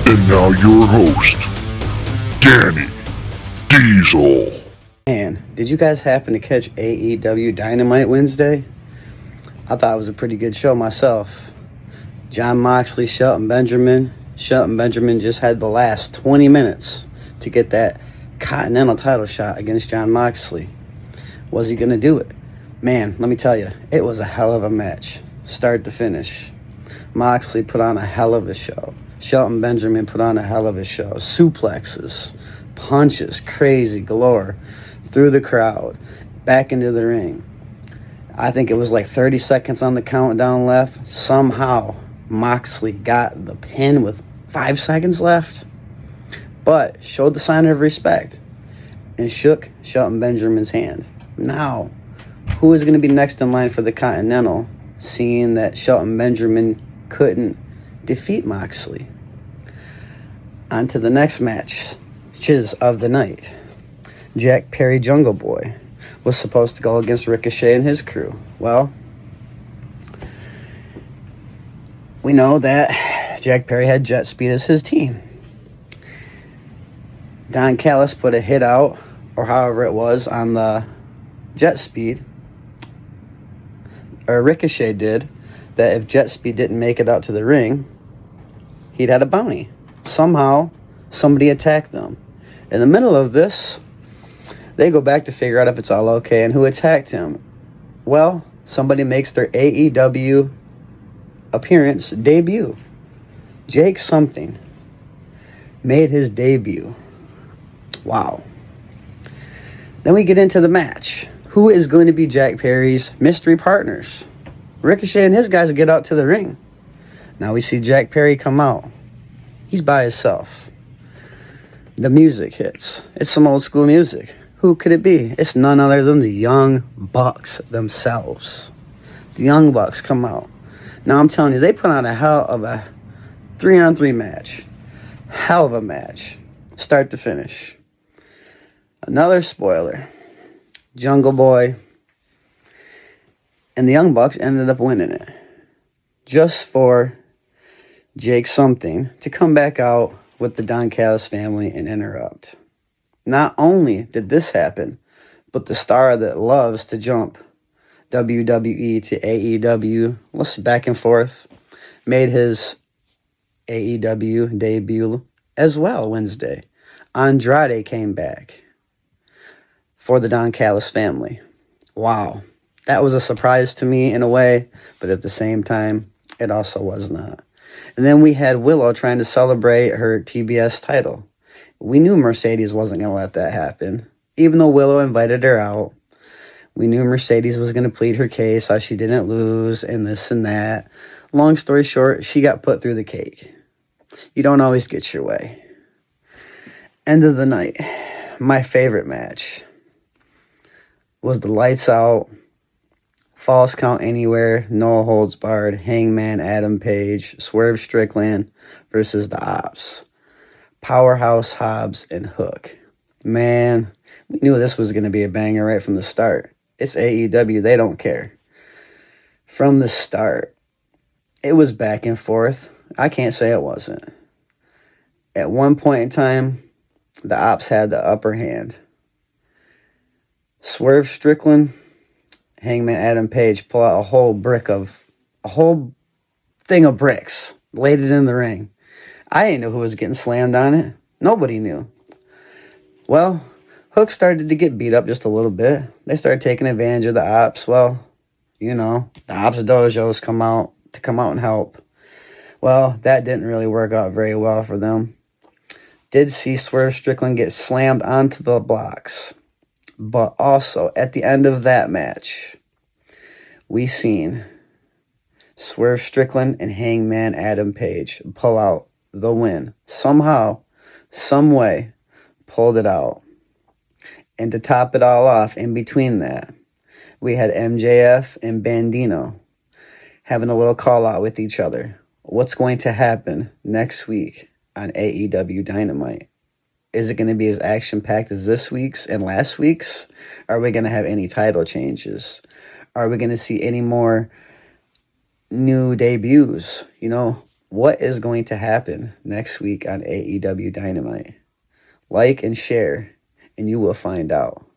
And now your host, Danny Diesel. Man, did you guys happen to catch AEW Dynamite Wednesday? I thought it was a pretty good show myself. Jon Moxley, Shelton Benjamin. Shelton Benjamin just had the last 20 minutes to get that Continental title shot against Jon Moxley. Was he going to do it? Man, let me tell you, it was a hell of a match, start to finish. Moxley put on a hell of a show. Shelton Benjamin put on a hell of a show. Suplexes, punches, crazy galore, through the crowd, back into the ring. I think it was like 30 seconds on the countdown left. Somehow, Moxley got the pin with 5 seconds left, but showed the sign of respect and shook Shelton Benjamin's hand. Now, who is going to be next in line for the Continental, seeing that Shelton Benjamin couldn't defeat Moxley? On to the next match, matches of the night. Jack Perry Jungle Boy was supposed to go against Ricochet and his crew. Well, we know that Jack Perry had Jet Speed as his team. Don Callis put a hit out, or however it was, on the Jet Speed, or Ricochet did, that if Jet Speed didn't make it out to the ring, he'd had a bounty. Somehow, somebody attacked them. In the middle of this, they go back to figure out if it's all okay and who attacked him. Well, somebody makes their AEW appearance debut. Jake something made his debut. Wow. Then we get into the match. Who is going to be Jack Perry's mystery partners? Ricochet and his guys get out to the ring. Now we see Jack Perry come out. He's by himself. The music hits. It's some old school music. Who could it be? It's none other than the Young Bucks themselves. The Young Bucks come out. Now I'm telling you, they put on a hell of a 3-on-3 match. Hell of a match. Start to finish. Another spoiler. Jungle Boy and the Young Bucks ended up winning it. Just for Jake something to come back out with the Don Callis family and interrupt. Not only did this happen, but the star that loves to jump WWE to AEW, listen, back and forth, made his AEW debut as well Wednesday. Andrade came back for the Don Callis family. Wow. That was a surprise to me in a way, but at the same time, it also was not. And then we had Willow trying to celebrate her TBS title. We knew Mercedes wasn't going to let that happen. Even though Willow invited her out, we knew Mercedes was going to plead her case, how she didn't lose, and this and that. Long story short, she got put through the cake. You don't always get your way. End of the night. My favorite match was the lights out, Falls Count Anywhere, no holds barred, Hangman Adam Page, Swerve Strickland versus the Ops. Powerhouse Hobbs and Hook. Man, we knew this was going to be a banger right from the start. It's AEW, they don't care. From the start, it was back and forth. I can't say it wasn't. At one point in time, the Ops had the upper hand. Swerve Strickland, Hangman Adam Page pull out a whole thing of bricks, laid it in the ring. I didn't know who was getting slammed on it. Nobody knew. Well, Hook started to get beat up just a little bit. They started taking advantage of the Ops. Well, you know, the Ops dojos come out and help. Well, that didn't really work out very well for them. Did see Swerve Strickland get slammed onto the blocks. But also, at the end of that match, we seen Swerve Strickland and Hangman Adam Page pull out the win. Somehow, some way, pulled it out. And to top it all off, in between that, we had MJF and Bandino having a little call out with each other. What's going to happen next week on AEW Dynamite? Is it going to be as action-packed as this week's and last week's? Are we going to have any title changes? Are we going to see any more new debuts? You know, what is going to happen next week on AEW Dynamite? Like and share, and you will find out.